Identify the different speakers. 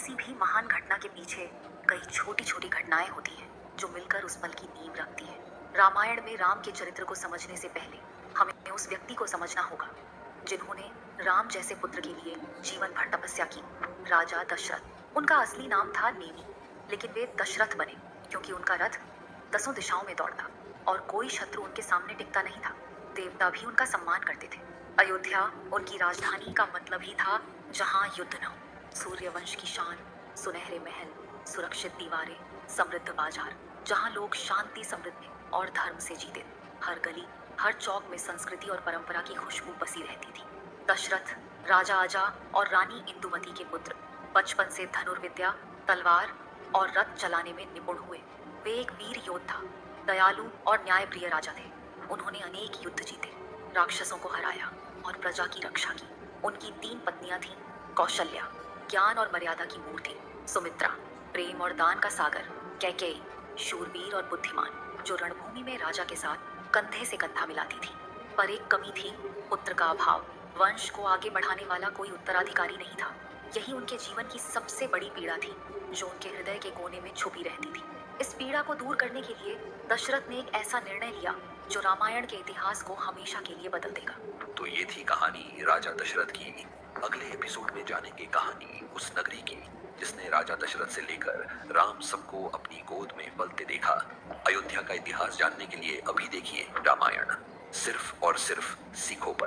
Speaker 1: किसी भी महान घटना के पीछे कई छोटी छोटी घटनाएं होती हैं जो मिलकर उस पल की नींव रखती हैं। रामायण में राम के चरित्र को समझने से पहले हमें उस व्यक्ति को समझना होगा जिन्होंने राम जैसे पुत्र के लिए जीवन भर तपस्या की। राजा दशरथ। उनका असली नाम था नेमी, लेकिन वे दशरथ बने क्योंकि उनका रथ 10 दिशाओं में दौड़ता और कोई शत्रु उनके सामने टिकता नहीं था। देवता भी उनका सम्मान करते थे। अयोध्या उनकी राजधानी का मतलब ही था जहां युद्ध न हो। सूर्यवंश की शान, सुनहरे महल, सुरक्षित दीवारें, समृद्ध बाजार, जहां लोग शांति, समृद्धि और धर्म से जीते। हर गली, हर चौक में संस्कृति और परंपरा की खुशबू बसी रहती थी। दशरथ राजा अजा और रानी इंदुमती के पुत्र, बचपन से धनुर्विद्या, तलवार और रथ चलाने में निपुण हुए। वे एक वीर योद्धा, दयालु और न्यायप्रिय राजा थे। उन्होंने अनेक युद्ध जीते, राक्षसों को हराया और प्रजा की रक्षा की। उनकी 3 पत्नियां थीं। कौशल्या ज्ञान और मर्यादा की मूर्ति, सुमित्रा प्रेम और दान का सागर, कैकेयी शूरवीर और बुद्धिमान जो रणभूमि में राजा के साथ कंधे से कंधा मिलाती थी। पर एक कमी थी, पुत्र का अभाव। वंश को आगे बढ़ाने वाला कोई उत्तराधिकारी नहीं था। यही उनके जीवन की सबसे बड़ी पीड़ा थी जो उनके हृदय के कोने में छुपी रहती थी। इस पीड़ा को दूर करने के लिए दशरथ ने एक ऐसा निर्णय लिया जो रामायण के इतिहास को हमेशा के लिए बदल देगा।
Speaker 2: तो ये थी कहानी राजा दशरथ की। अगले एपिसोड में जानेंगे कहानी उस नगरी की जिसने राजा दशरथ से लेकर राम सबको अपनी गोद में पलते देखा। अयोध्या का इतिहास जानने के लिए अभी देखिए रामायण, सिर्फ और सिर्फ सीखो पर।